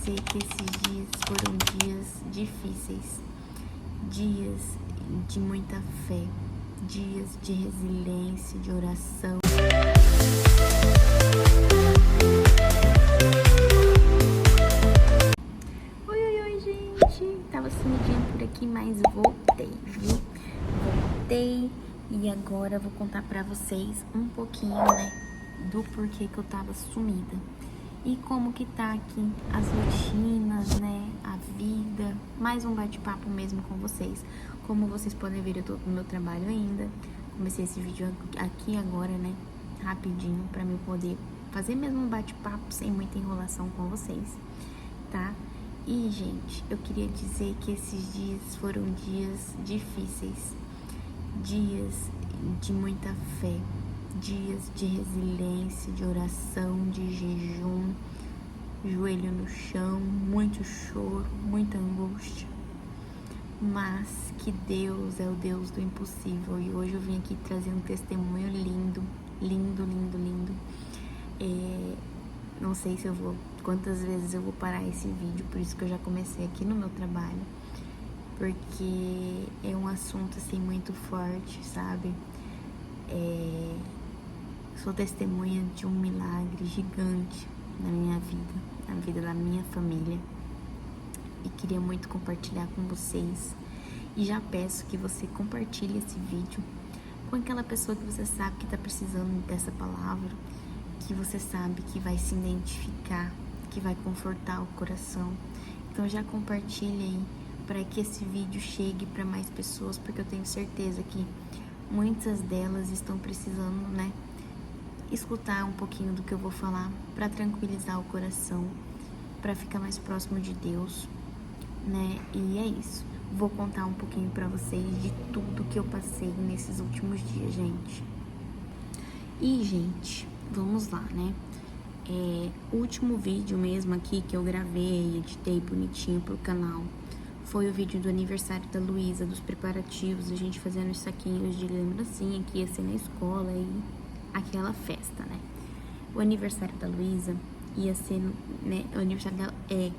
dizer que esses dias foram dias difíceis, dias de muita fé, dias de resiliência, de oração. Oi, gente! Tava sumidinha por aqui, mas voltei, viu? Voltei e agora vou contar pra vocês um pouquinho, né, do porquê que eu tava sumida. E como que tá aqui as rotinas, né, a vida, mais um bate-papo mesmo com vocês. Como vocês podem ver, eu tô no meu trabalho ainda. Comecei esse vídeo aqui agora, né, rapidinho, pra eu poder fazer mesmo um bate-papo sem muita enrolação com vocês, tá? E, gente, eu queria dizer que esses dias foram dias difíceis, dias de muita fé, dias de resiliência, de oração, de jejum, joelho no chão, muito choro, muita angústia. Mas que Deus é o Deus do impossível. E hoje eu vim aqui trazer um testemunho lindo, lindo, lindo, lindo. Não sei se eu vou, quantas vezes eu vou parar esse vídeo, por isso que eu já comecei aqui no meu trabalho. Porque é um assunto assim muito forte, sabe? Sou testemunha de um milagre gigante na minha vida, na vida da minha família. E queria muito compartilhar com vocês. E já peço que você compartilhe esse vídeo com aquela pessoa que você sabe que está precisando dessa palavra, que você sabe que vai se identificar, que vai confortar o coração. Então já compartilhe aí para que esse vídeo chegue para mais pessoas, porque eu tenho certeza que muitas delas estão precisando, né, escutar um pouquinho do que eu vou falar para tranquilizar o coração, para ficar mais próximo de Deus, né? E é isso. Vou contar um pouquinho para vocês de tudo que eu passei nesses últimos dias, gente. E, gente, vamos lá, né? O último vídeo mesmo aqui que eu gravei, editei bonitinho pro canal, foi o vídeo do aniversário da Luísa, dos preparativos, a gente fazendo os saquinhos de lembrancinha que ia ser na escola e aquela festa, né? O aniversário da Luísa ia ser, né? O aniversário dela é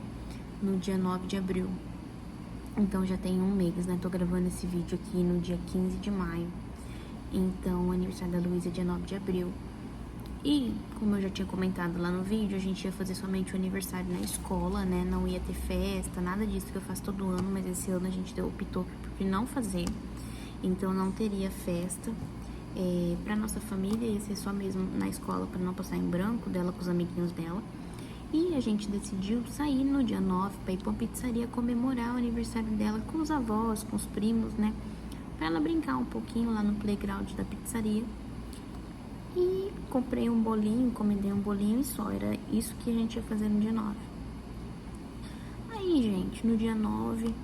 no dia 9 de abril. Então já tem um mês, né? Tô gravando esse vídeo aqui no dia 15 de maio. Então o aniversário da Luísa é dia 9 de abril. E, como eu já tinha comentado lá no vídeo, a gente ia fazer somente o aniversário na escola, né? Não ia ter festa, nada disso que eu faço todo ano, mas esse ano a gente optou por não fazer. Então não teria festa. Pra nossa família ia ser só mesmo na escola, pra não passar em branco dela com os amiguinhos dela. E a gente decidiu sair no dia 9 pra ir pra uma pizzaria comemorar o aniversário dela com os avós, com os primos, né? Pra ela brincar um pouquinho lá no playground da pizzaria. E comprei um bolinho, encomendei um bolinho e só. Era isso que a gente ia fazer no dia 9. Aí, gente, no dia 9,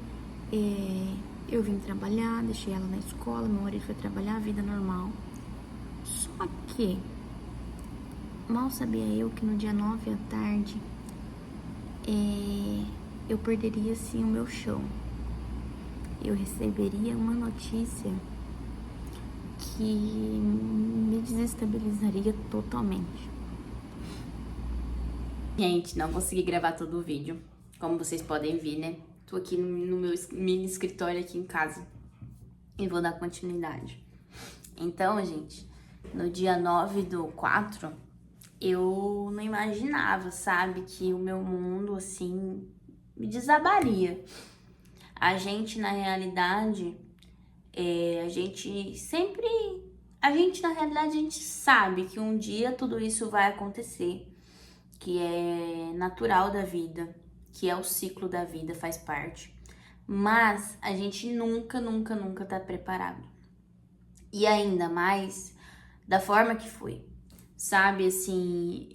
eu vim trabalhar, deixei ela na escola, meu marido foi trabalhar, vida normal. Só que, mal sabia eu que no dia 9 à tarde, eu perderia, assim, o meu chão. Eu receberia uma notícia que me desestabilizaria totalmente. Gente, não consegui gravar todo o vídeo, como vocês podem ver, né? Tô aqui no meu mini escritório aqui em casa e vou dar continuidade. Então, gente, no dia 9/4, eu não imaginava, sabe, que o meu mundo, assim, me desabaria. A gente, na realidade, a gente sabe que um dia tudo isso vai acontecer, que é natural da vida, que é o ciclo da vida, faz parte. Mas a gente nunca, nunca, nunca tá preparado. E ainda mais da forma que foi, sabe, assim,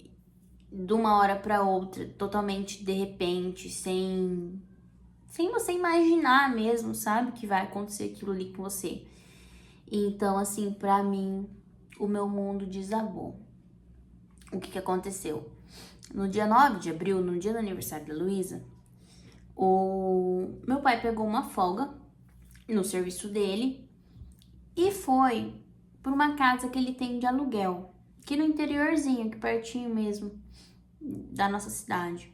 de uma hora pra outra, totalmente de repente, sem você imaginar mesmo, sabe, que vai acontecer aquilo ali com você. Então, assim, pra mim, o meu mundo desabou. O que aconteceu? No dia 9 de abril, no dia do aniversário da Luísa, o meu pai pegou uma folga no serviço dele e foi para uma casa que ele tem de aluguel, aqui no interiorzinho, aqui pertinho mesmo da nossa cidade.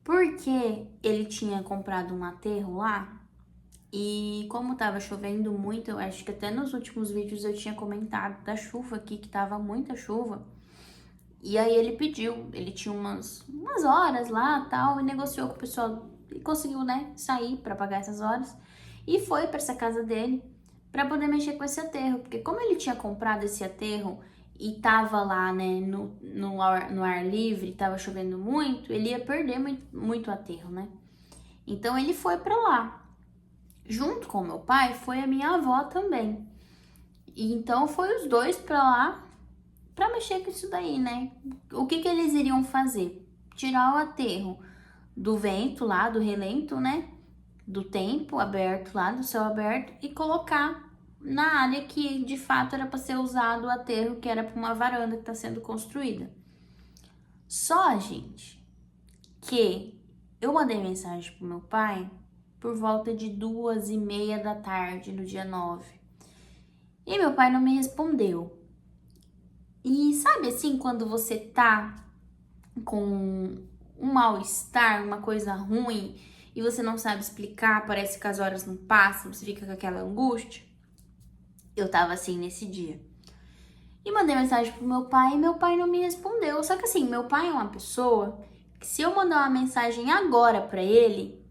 Porque ele tinha comprado um aterro lá e como tava chovendo muito, eu acho que até nos últimos vídeos eu tinha comentado da chuva aqui, que tava muita chuva. E aí ele pediu, ele tinha umas horas lá tal, e negociou com o pessoal e conseguiu, né, sair para pagar essas horas. E foi para essa casa dele para poder mexer com esse aterro, porque como ele tinha comprado esse aterro e tava lá, né, no ar livre, tava chovendo muito, ele ia perder muito aterro, né? Então ele foi para lá. Junto com meu pai, foi a minha avó também. E então foi os dois para lá para mexer com isso daí, né? O que eles iriam fazer? Tirar o aterro do vento lá, do relento, né? Do tempo aberto lá, do céu aberto, e colocar na área que de fato era para ser usado o aterro, que era para uma varanda que está sendo construída. Só, gente, que eu mandei mensagem pro meu pai por volta de 2:30 da tarde, no dia 9. E meu pai não me respondeu. E sabe assim, quando você tá com um mal-estar, uma coisa ruim, e você não sabe explicar, parece que as horas não passam, você fica com aquela angústia? Eu tava assim nesse dia. E mandei mensagem pro meu pai e meu pai não me respondeu. Só que assim, meu pai é uma pessoa que se eu mandar uma mensagem agora pra ele,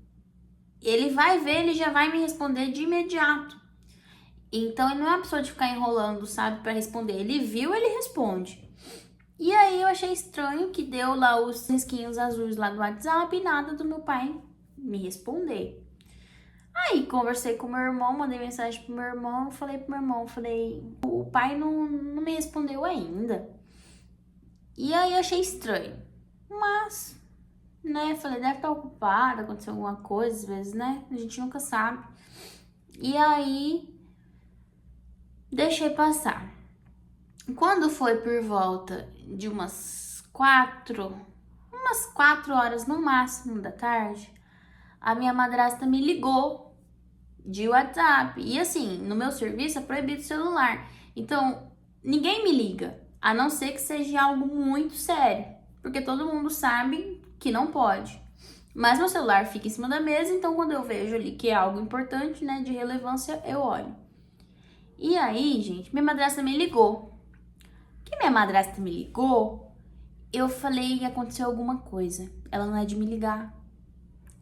ele vai ver, ele já vai me responder de imediato. Então ele não é uma pessoa de ficar enrolando, sabe, pra responder. Ele viu, ele responde. E aí eu achei estranho que deu lá os risquinhos azuis lá do WhatsApp e nada do meu pai me responder. Aí conversei com meu irmão, mandei mensagem pro meu irmão, falei pro meu irmão, o pai não me respondeu ainda. E aí eu achei estranho. Mas, né, falei, deve estar ocupado, aconteceu alguma coisa, às vezes, né? A gente nunca sabe. E aí deixei passar. Quando foi por volta de umas 4 horas no máximo da tarde, a minha madrasta me ligou de WhatsApp. E assim, no meu serviço é proibido celular. Então, ninguém me liga, a não ser que seja algo muito sério, porque todo mundo sabe que não pode. Mas meu celular fica em cima da mesa, então quando eu vejo ali que é algo importante, né, de relevância, eu olho. E aí, gente, minha madrasta me ligou. Que minha madrasta me ligou, eu falei que aconteceu alguma coisa. Ela não é de me ligar.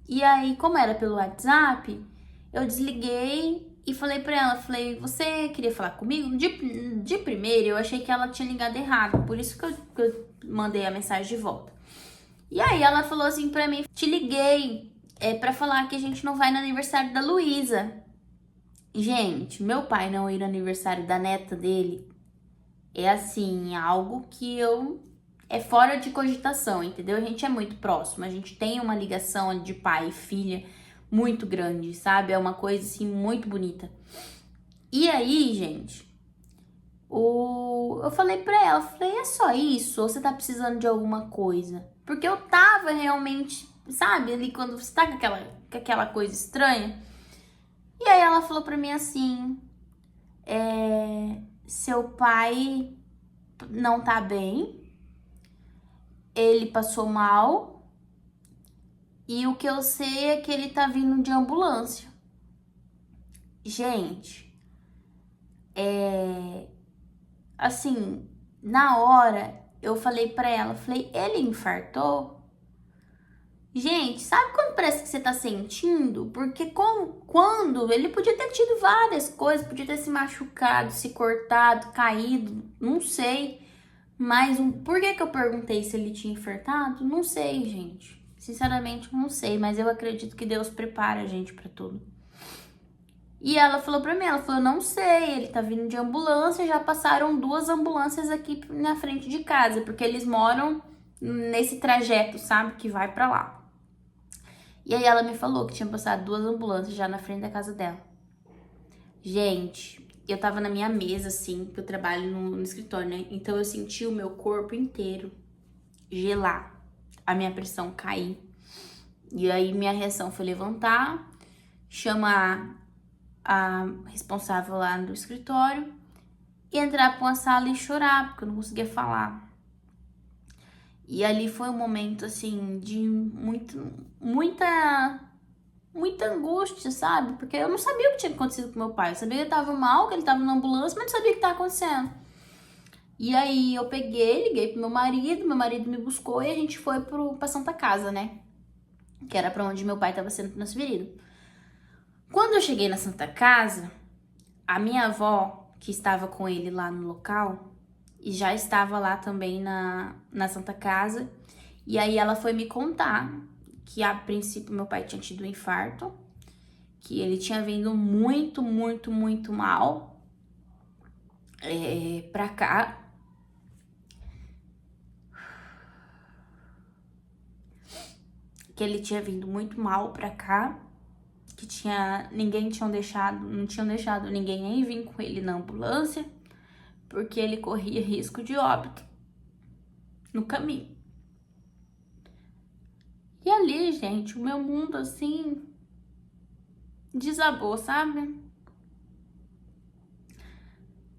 E aí, como era pelo WhatsApp, eu desliguei e falei pra ela, você queria falar comigo? De primeiro, eu achei que ela tinha ligado errado, por isso que eu mandei a mensagem de volta. E aí ela falou assim pra mim, te liguei pra falar que a gente não vai no aniversário da Luísa. Gente, meu pai não ir no aniversário da neta dele é assim, algo que é fora de cogitação, entendeu? A gente é muito próximo, a gente tem uma ligação de pai e filha muito grande, sabe? É uma coisa assim muito bonita. E aí, gente, eu falei pra ela, é só isso? Ou você tá precisando de alguma coisa? Porque eu tava realmente, sabe, ali quando você tá com aquela coisa estranha. E aí ela falou pra mim assim, seu pai não tá bem, ele passou mal e o que eu sei é que ele tá vindo de ambulância. Gente, assim, na hora eu falei pra ela, ele infartou? Gente, sabe quando parece que você tá sentindo? Porque quando ele podia ter tido várias coisas, podia ter se machucado, se cortado, caído, não sei. Mas por que eu perguntei se ele tinha infartado? Não sei, gente. Sinceramente, não sei, mas eu acredito que Deus prepara a gente pra tudo. E ela falou pra mim, não sei, ele tá vindo de ambulância, já passaram 2 ambulâncias aqui na frente de casa, porque eles moram nesse trajeto, sabe, que vai pra lá. E aí ela me falou que tinha passado 2 ambulâncias já na frente da casa dela. Gente, eu tava na minha mesa, assim, que eu trabalho no escritório, né? Então eu senti o meu corpo inteiro gelar, a minha pressão cair. E aí minha reação foi levantar, chamar a responsável lá do escritório e entrar pra uma sala e chorar, porque eu não conseguia falar. E ali foi um momento, assim, de muita angústia, sabe? Porque eu não sabia o que tinha acontecido com meu pai. Eu sabia que ele tava mal, que ele tava na ambulância, mas não sabia o que tava acontecendo. E aí eu peguei, liguei pro meu marido me buscou e a gente foi pra Santa Casa, né? Que era pra onde meu pai tava sendo transferido. Quando eu cheguei na Santa Casa, a minha avó, que estava com ele lá no local, e já estava lá também na Santa Casa, e aí ela foi me contar que a princípio meu pai tinha tido um infarto, que ele tinha vindo muito mal pra cá. Que ele tinha vindo muito mal pra cá, que não tinham deixado ninguém nem vir com ele na ambulância, porque ele corria risco de óbito no caminho. E ali, gente, o meu mundo, assim, desabou, sabe?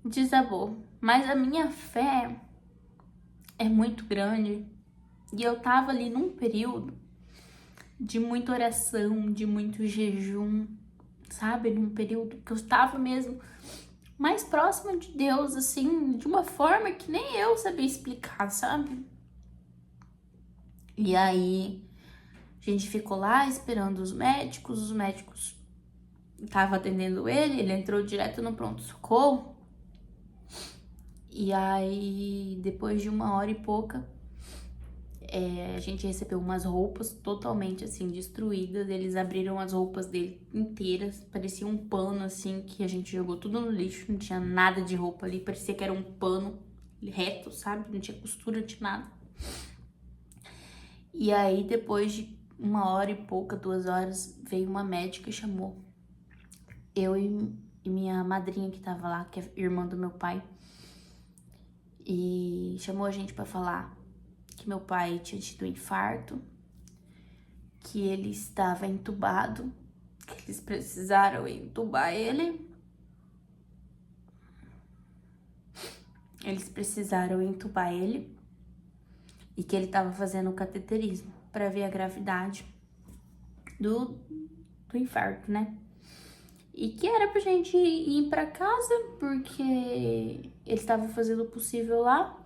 Desabou. Mas a minha fé é muito grande. E eu tava ali num período de muita oração, de muito jejum, sabe? Num período que eu estava mesmo mais próxima de Deus, assim, de uma forma que nem eu sabia explicar, sabe? E aí, a gente ficou lá esperando os médicos estavam atendendo ele entrou direto no pronto-socorro. E aí, depois de 1 hora e pouca, a gente recebeu umas roupas totalmente, assim, destruídas. Eles abriram as roupas dele inteiras, parecia um pano, assim, que a gente jogou tudo no lixo, não tinha nada de roupa ali, parecia que era um pano reto, sabe? Não tinha costura, não tinha nada. E aí, depois de 1 hora e pouca, 2 horas, veio uma médica e chamou eu e minha madrinha que tava lá, que é irmã do meu pai, e chamou a gente pra falar que meu pai tinha tido um infarto, que ele estava entubado, que eles precisaram entubar ele. Eles precisaram entubar ele e que ele estava fazendo cateterismo para ver a gravidade do infarto, né? E que era pra gente ir pra casa, porque ele estava fazendo o possível lá.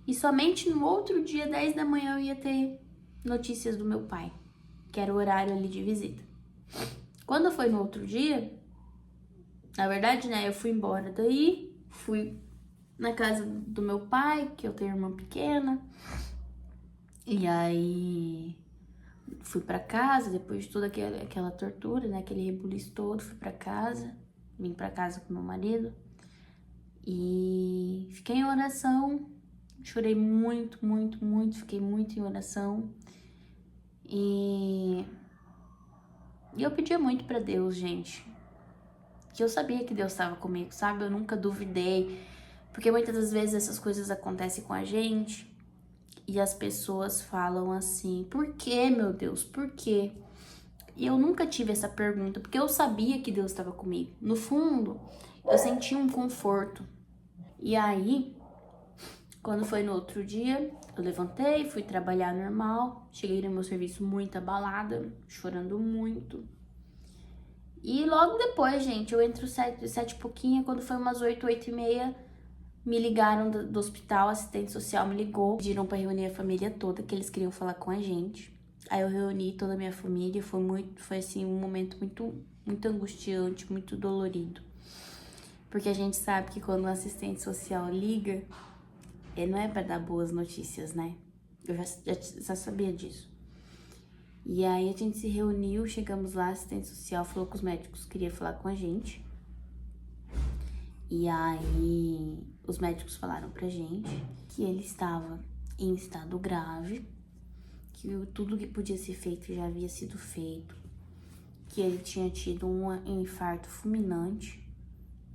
E somente no outro dia, 10 da manhã, eu ia ter notícias do meu pai, que era o horário ali de visita. Quando foi no outro dia, na verdade, né, eu fui embora daí, fui na casa do meu pai, que eu tenho irmã pequena. E aí fui pra casa, depois de toda aquela tortura, né, aquele rebuliço todo, fui pra casa, vim pra casa com meu marido e fiquei em oração, chorei muito, fiquei muito em oração e eu pedia muito pra Deus, gente, que eu sabia que Deus estava comigo, sabe? Eu nunca duvidei, porque muitas das vezes essas coisas acontecem com a gente e as pessoas falam assim, por que, meu Deus, por quê? E eu nunca tive essa pergunta, porque eu sabia que Deus estava comigo. No fundo, eu sentia um conforto. E aí, quando foi no outro dia, eu levantei, fui trabalhar normal, cheguei no meu serviço muito abalada, chorando muito. E logo depois, gente, eu entro 7 e pouquinho, quando foi umas 8 e meia, me ligaram do hospital, a assistente social me ligou, pediram pra reunir a família toda, que eles queriam falar com a gente. Aí eu reuni toda a minha família, foi assim, um momento muito angustiante, muito dolorido. Porque a gente sabe que quando o assistente social liga, não é pra dar boas notícias, né? Eu já sabia disso. E aí a gente se reuniu, chegamos lá, a assistente social falou que os médicos queriam falar com a gente. E aí os médicos falaram pra gente que ele estava em estado grave, que tudo que podia ser feito já havia sido feito, que ele tinha tido um infarto fulminante,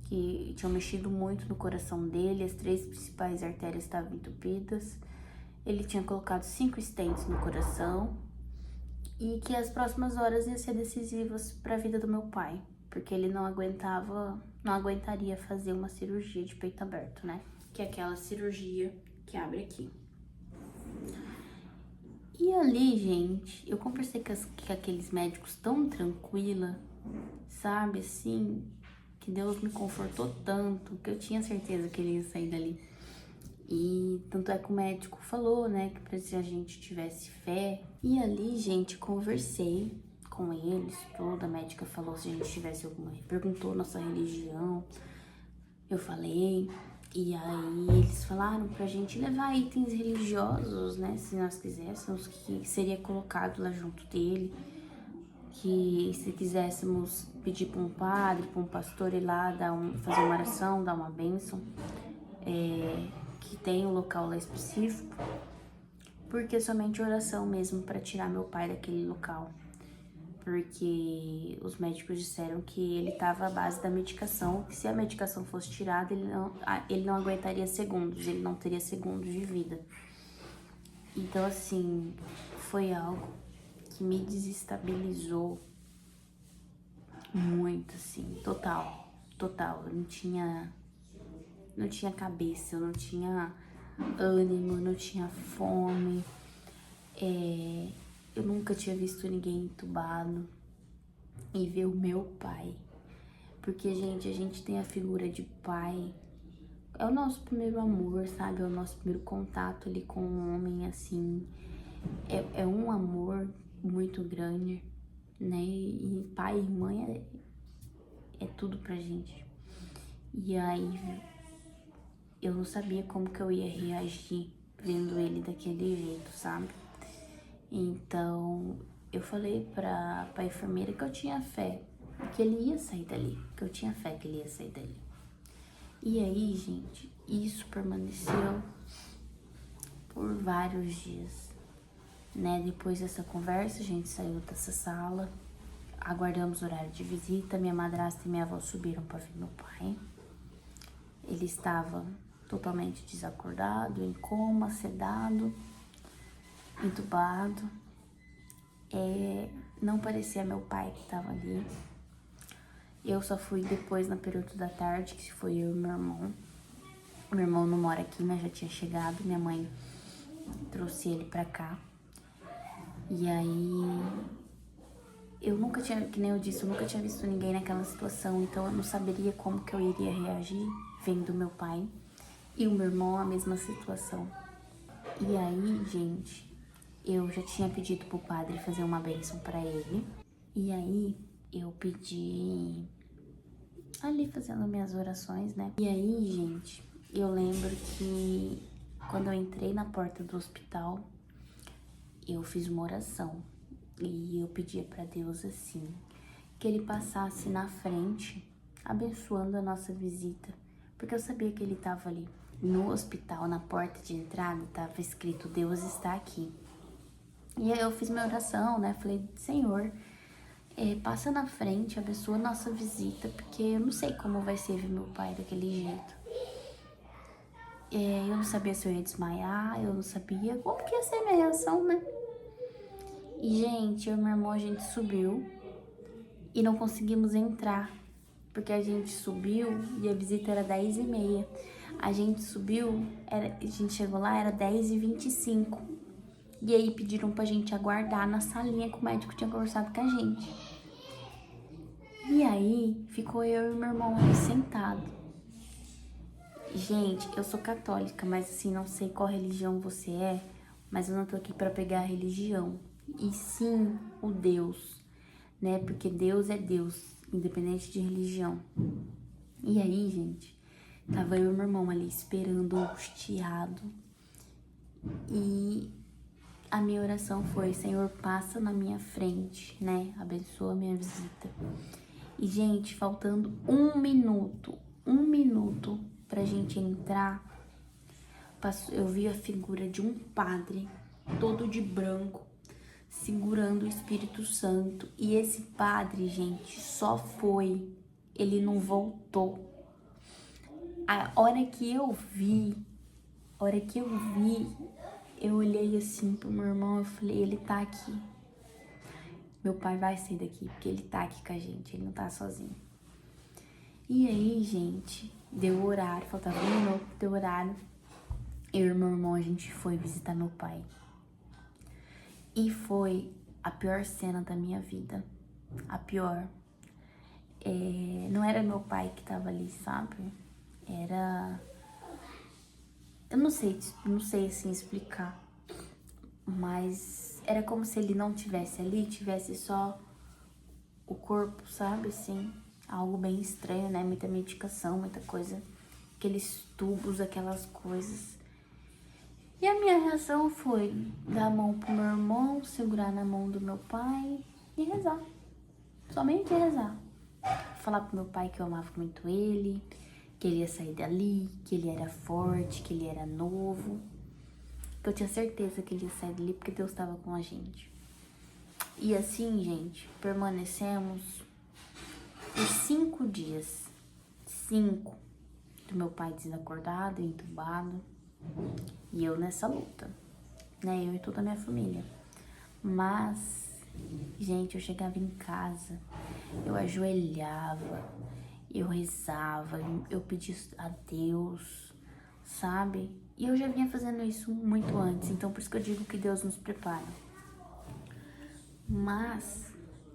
que tinha mexido muito no coração dele, as 3 principais artérias estavam entupidas, ele tinha colocado 5 stents no coração e que as próximas horas iam ser decisivas para a vida do meu pai, porque ele não aguentaria fazer uma cirurgia de peito aberto, né? Que é aquela cirurgia que abre aqui. E ali, gente, eu conversei com aqueles médicos tão tranquila, sabe, assim, que Deus me confortou tanto, que eu tinha certeza que ele ia sair dali. E tanto é que o médico falou, né, que pra se a gente tivesse fé. E ali, gente, conversei com eles, toda a médica falou se a gente tivesse alguma, perguntou nossa religião, eu falei, e aí eles falaram pra gente levar itens religiosos, né, se nós quiséssemos, que seria colocado lá junto dele, que se quiséssemos pedir pra um padre, pra um pastor ir lá fazer uma oração, dar uma bênção, que tem um local lá específico, porque somente oração mesmo para tirar meu pai daquele local, porque os médicos disseram que ele estava à base da medicação, que se a medicação fosse tirada, ele não aguentaria segundos, ele não teria segundos de vida. Então, assim, foi algo que me desestabilizou muito, assim, total. Eu não tinha cabeça, eu não tinha ânimo, eu não tinha fome. Eu nunca tinha visto ninguém entubado e ver o meu pai. Porque, gente, a gente tem a figura de pai. É o nosso primeiro amor, sabe? É o nosso primeiro contato ali com um homem, assim. É um amor muito grande, né? E pai e mãe é tudo pra gente. E aí, eu não sabia como que eu ia reagir vendo ele daquele jeito, sabe? Então, eu falei pra enfermeira que eu tinha fé, que ele ia sair dali, que eu tinha fé que ele ia sair dali. E aí, gente, isso permaneceu por vários dias, né? Depois dessa conversa, a gente saiu dessa sala, aguardamos o horário de visita, minha madrasta e minha avó subiram pra ver meu pai. Ele estava totalmente desacordado, em coma, sedado, entubado. Não parecia meu pai que estava ali. Eu só fui depois, no período da tarde, que foi eu e meu irmão. Meu irmão não mora aqui, mas já tinha chegado. Minha mãe trouxe ele pra cá. E aí, eu nunca tinha, que nem eu disse, eu nunca tinha visto ninguém naquela situação. Então eu não saberia como que eu iria reagir vendo meu pai e o meu irmão a mesma situação. E aí, gente, eu já tinha pedido pro padre fazer uma bênção pra ele. E aí, eu pedi ali fazendo minhas orações, né? E aí, gente, eu lembro que quando eu entrei na porta do hospital, eu fiz uma oração. E eu pedia pra Deus assim, que ele passasse na frente, abençoando a nossa visita. Porque eu sabia que ele tava ali. No hospital, na porta de entrada, tava escrito, Deus está aqui. E aí eu fiz minha oração, né? Falei, Senhor, passa na frente, abençoa a nossa visita, porque eu não sei como vai ser ver meu pai daquele jeito. Eu não sabia se eu ia desmaiar, eu não sabia como que ia ser a minha reação, né? E, gente, eu e meu irmão, a gente subiu e não conseguimos entrar, porque a gente subiu e a visita era 10h30. A gente subiu, a gente chegou lá, era 10h25. E aí pediram pra gente aguardar na salinha que o médico tinha conversado com a gente. E aí ficou eu e meu irmão ali sentado. Gente, eu sou católica, mas assim, não sei qual religião você é, mas eu não tô aqui pra pegar a religião, e sim o Deus, né? Porque Deus é Deus, independente de religião. E aí, gente, tava eu e meu irmão ali esperando, angustiado. E a minha oração foi, Senhor, passa na minha frente, né? Abençoa a minha visita. E, gente, faltando um minuto pra gente entrar, eu vi a figura de um padre, todo de branco, segurando o Espírito Santo. E esse padre, gente, só foi, ele não voltou. A hora que eu vi, eu olhei assim pro meu irmão, eu falei, ele tá aqui. Meu pai vai sair daqui, porque ele tá aqui com a gente, ele não tá sozinho. E aí, gente, deu o horário, faltava um minuto, deu horário. Eu e meu irmão, a gente foi visitar meu pai. E foi a pior cena da minha vida. A pior. Não era meu pai que tava ali, sabe? Era... Eu não sei assim explicar. Mas era como se ele não tivesse ali, tivesse só o corpo, sabe? Assim, algo bem estranho, né? Muita medicação, muita coisa. Aqueles tubos, aquelas coisas. E a minha reação foi dar a mão pro meu irmão, segurar na mão do meu pai e rezar. Somente rezar. Falar pro meu pai que eu amava muito ele, que ele ia sair dali, que ele era forte, que ele era novo. Que eu tinha certeza que ele ia sair dali porque Deus estava com a gente. E assim, gente, permanecemos por 5 dias. 5. Do meu pai desacordado, entubado. E eu nessa luta, né? Eu e toda a minha família. Mas, gente, eu chegava em casa, eu ajoelhava, eu rezava, eu pedia a Deus, sabe? E eu já vinha fazendo isso muito antes, então por isso que eu digo que Deus nos prepara. Mas,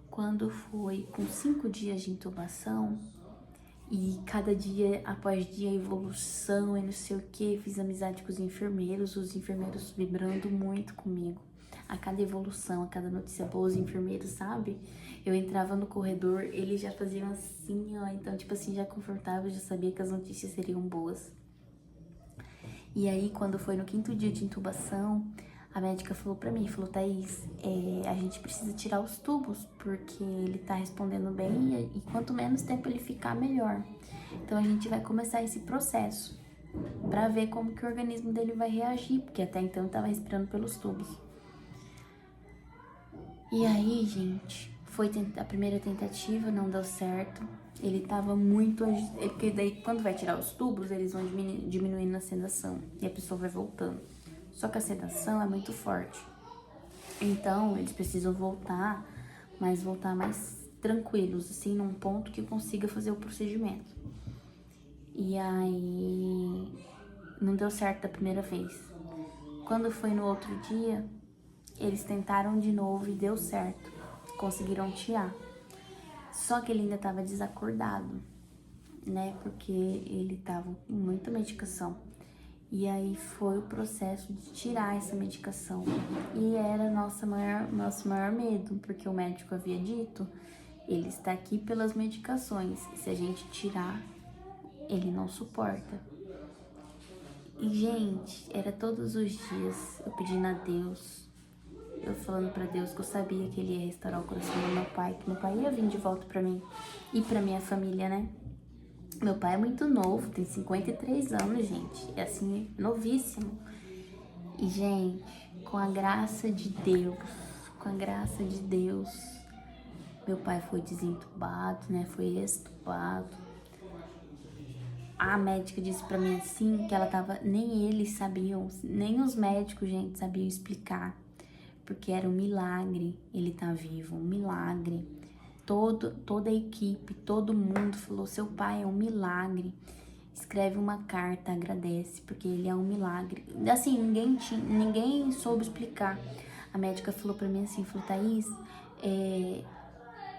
quando foi com 5 dias de intubação, e cada dia após dia evolução e não sei o que, fiz amizade com os enfermeiros vibrando muito comigo. A cada evolução, a cada notícia boa, os enfermeiros, sabe? Eu entrava no corredor, eles já faziam assim, ó, então tipo assim, já confortável, já sabia que as notícias seriam boas. E aí, quando foi no 5º dia de intubação, a médica falou pra mim, falou, Thaís, a gente precisa tirar os tubos, porque ele tá respondendo bem e quanto menos tempo ele ficar, melhor. Então a gente vai começar esse processo pra ver como que o organismo dele vai reagir, porque até então eu tava respirando pelos tubos. E aí, gente, foi a primeira tentativa, não deu certo. Ele tava muito... Porque daí, quando vai tirar os tubos, eles vão diminuindo a sedação e a pessoa vai voltando. Só que a sedação é muito forte. Então, eles precisam voltar, mas voltar mais tranquilos, assim, num ponto que consiga fazer o procedimento. E aí, não deu certo da primeira vez. Quando foi no outro dia, eles tentaram de novo e deu certo. Conseguiram tirar. Só que ele ainda estava desacordado, né? Porque ele estava com muita medicação. E aí foi o processo de tirar essa medicação. E era nosso maior medo, porque o médico havia dito, ele está aqui pelas medicações. Se a gente tirar, ele não suporta. E, gente, era todos os dias eu pedindo a Deus, eu falando pra Deus que eu sabia que ele ia restaurar o coração do meu pai, que meu pai ia vir de volta pra mim e pra minha família, né? Meu pai é muito novo, tem 53 anos, gente. É assim, novíssimo. E, gente, com a graça de Deus, meu pai foi desentubado, né? Foi extubado. A médica disse pra mim assim, que ela tava... Nem eles sabiam, nem os médicos, gente, sabiam explicar. Porque era um milagre ele tá vivo, um milagre. Toda a equipe, todo mundo falou, seu pai é um milagre. Escreve uma carta, agradece, porque ele é um milagre. Assim, ninguém soube explicar. A médica falou pra mim assim, falou, Thaís,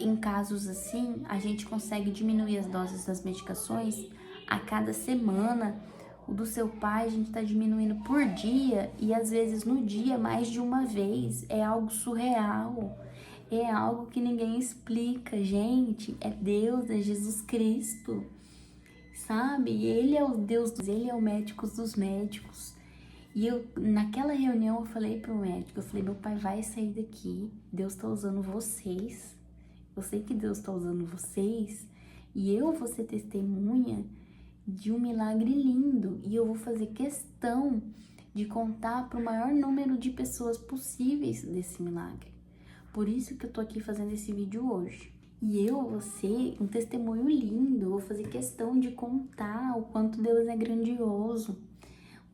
em casos assim, a gente consegue diminuir as doses das medicações a cada semana. O do seu pai a gente tá diminuindo por dia e às vezes no dia mais de uma vez. É algo surreal. É algo que ninguém explica, gente. É Deus, é Jesus Cristo, sabe? Ele é o Deus, ele é o médico dos médicos. E eu, naquela reunião, eu falei pro médico, eu falei, meu pai vai sair daqui, Deus tá usando vocês. Eu sei que Deus tá usando vocês e eu vou ser testemunha de um milagre lindo. E eu vou fazer questão de contar para o maior número de pessoas possíveis desse milagre. Por isso que eu tô aqui fazendo esse vídeo hoje. E eu vou ser um testemunho lindo, vou fazer questão de contar o quanto Deus é grandioso,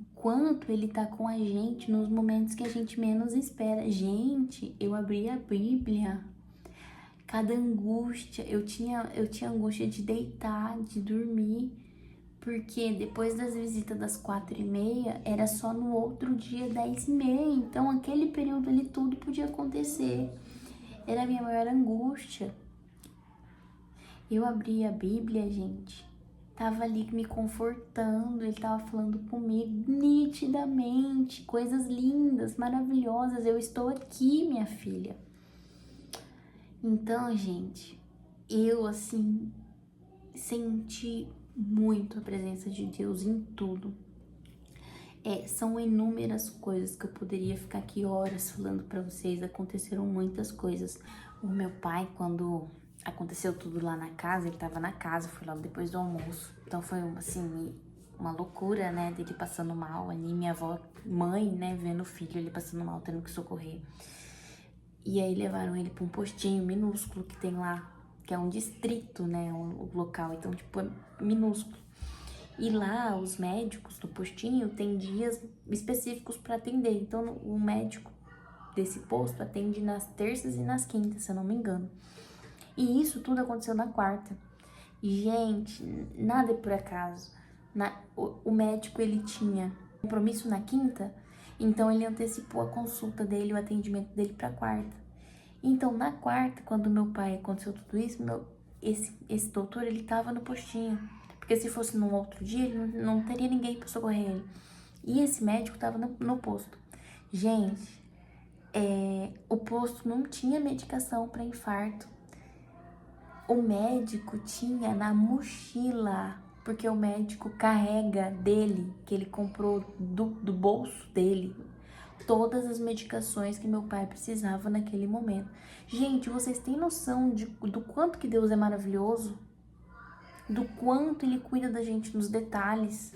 o quanto Ele tá com a gente nos momentos que a gente menos espera. Gente, eu abri a Bíblia, cada angústia, eu tinha angústia de deitar, de dormir, Porque depois das visitas das 4h30, era só no outro dia 10h30. Então, aquele período ali, tudo podia acontecer. Era a minha maior angústia. Eu abri a Bíblia, gente. Tava ali me confortando, ele tava falando comigo nitidamente, coisas lindas, maravilhosas. Eu estou aqui, minha filha. Então, gente, eu assim senti muito a presença de Deus em tudo. São inúmeras coisas que eu poderia ficar aqui horas falando pra vocês. Aconteceram muitas coisas. O meu pai, quando aconteceu tudo lá na casa, ele tava na casa, foi logo depois do almoço. Então foi assim, uma loucura, né, dele passando mal ali, minha avó, mãe, né, vendo o filho ele passando mal, tendo que socorrer. E aí levaram ele pra um postinho minúsculo que tem lá, que é um distrito, né, o local, então tipo, é minúsculo. E lá, os médicos do postinho têm dias específicos para atender. Então, o médico desse posto atende nas terças e nas quintas, se eu não me engano. E isso tudo aconteceu na quarta. E, gente, nada é por acaso. O médico, ele tinha compromisso na quinta, então ele antecipou a consulta dele, o atendimento dele para quarta. Então, na quarta, quando meu pai aconteceu tudo isso, esse doutor, ele tava no postinho. Porque se fosse num outro dia, ele não teria ninguém para socorrer ele. E esse médico tava no posto. Gente, o posto não tinha medicação para infarto. O médico tinha na mochila, porque o médico carrega dele, que ele comprou do bolso dele, todas as medicações que meu pai precisava naquele momento. Gente, vocês têm noção do quanto que Deus é maravilhoso? Do quanto ele cuida da gente nos detalhes.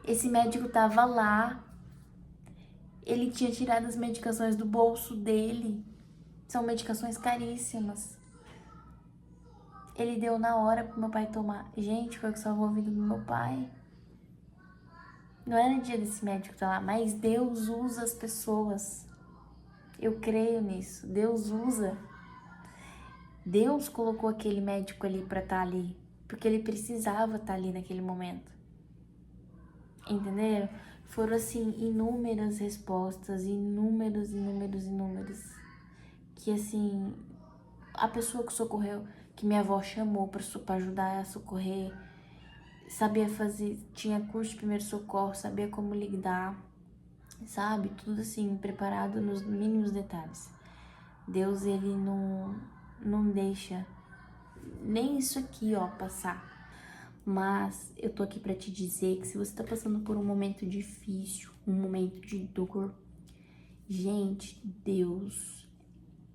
Esse médico tava lá, ele tinha tirado as medicações do bolso dele, são medicações caríssimas. Ele deu na hora pro meu pai tomar. Gente, foi o que salvou a vida do meu pai. Não era dia desse médico estar lá, mas Deus usa as pessoas. Eu creio nisso, Deus usa. Deus colocou aquele médico ali pra estar ali, porque ele precisava estar ali naquele momento. Entenderam? Foram assim, inúmeras respostas, inúmeras. Que assim, a pessoa que socorreu, que minha avó chamou pra ajudar a socorrer, sabia fazer, tinha curso de primeiro socorro, sabia como lidar, sabe? Tudo assim, preparado nos mínimos detalhes. Deus, ele não deixa nem isso aqui, ó, passar. Mas eu tô aqui pra te dizer que se você tá passando por um momento difícil, um momento de dor, gente, Deus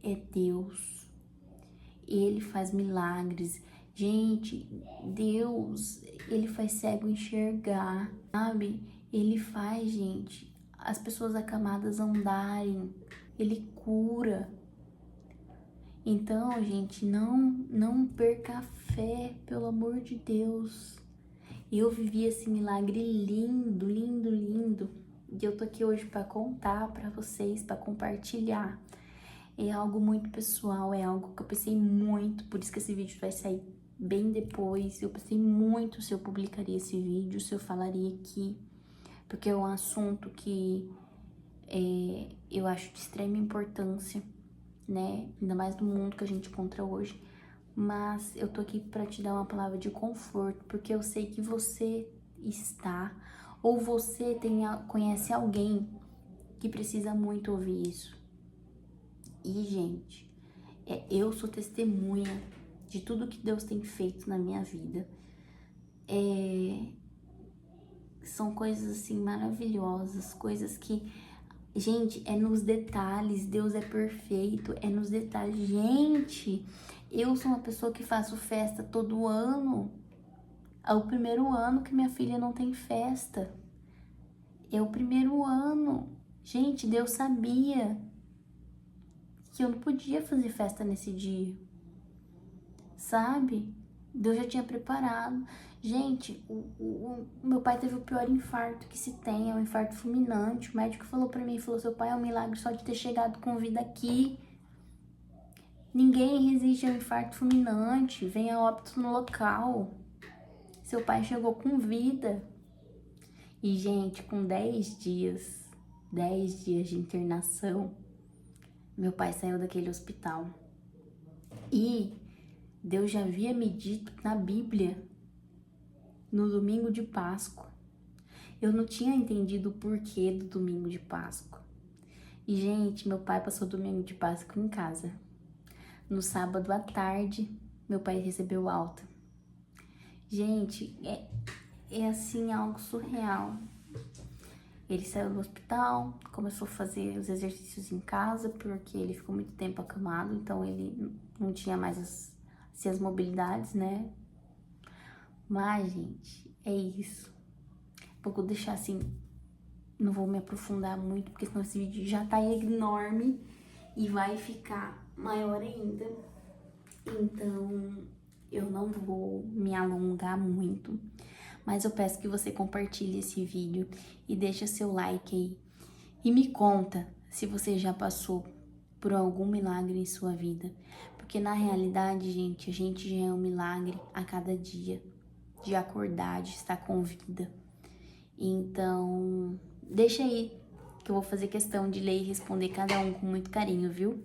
é Deus. Ele faz milagres. Gente, Deus, ele faz cego enxergar, sabe? Ele faz, gente, as pessoas acamadas andarem. Ele cura. Então, gente, não perca a fé, pelo amor de Deus. Eu vivi esse milagre lindo. E eu tô aqui hoje para contar para vocês, para compartilhar. É algo muito pessoal, é algo que eu pensei muito, por isso que esse vídeo vai sair bem depois. Eu pensei muito se eu publicaria esse vídeo, se eu falaria aqui, porque é um assunto que eu acho de extrema importância, né? Ainda mais no mundo que a gente encontra hoje. Mas eu tô aqui pra te dar uma palavra de conforto, porque eu sei que você está, ou você conhece alguém que precisa muito ouvir isso. E, gente, eu sou testemunha de tudo que Deus tem feito na minha vida. São coisas, assim, maravilhosas, coisas que... Gente, é nos detalhes, Deus é perfeito, é nos detalhes. Gente, eu sou uma pessoa que faço festa todo ano. É o primeiro ano que minha filha não tem festa. É o primeiro ano. Gente, Deus sabia que eu não podia fazer festa nesse dia, sabe? Deus já tinha preparado. Gente, o meu pai teve o pior infarto que se tem, é um infarto fulminante. O médico falou pra mim, falou, seu pai é um milagre só de ter chegado com vida aqui. Ninguém resiste a um infarto fulminante, vem a óbito no local. Seu pai chegou com vida. E, gente, com 10 dias de internação, meu pai saiu daquele hospital. E Deus já havia me dito na Bíblia, no domingo de Páscoa. Eu não tinha entendido o porquê do domingo de Páscoa. E, gente, meu pai passou o domingo de Páscoa em casa. No sábado à tarde, meu pai recebeu alta. Gente, é assim algo surreal. Ele saiu do hospital, começou a fazer os exercícios em casa, porque ele ficou muito tempo acamado, então ele não tinha mais as mobilidades, né? Mas, gente, é isso. Vou deixar assim, não vou me aprofundar muito, porque senão esse vídeo já tá enorme e vai ficar maior ainda. Então, eu não vou me alongar muito, mas eu peço que você compartilhe esse vídeo e deixa seu like aí. E me conta se você já passou por algum milagre em sua vida. Porque na realidade, gente, a gente já é um milagre a cada dia. De acordar, de estar com vida. Então, deixa aí, que eu vou fazer questão de ler e responder cada um com muito carinho, viu?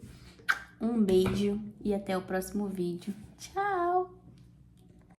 Um beijo e até o próximo vídeo. Tchau!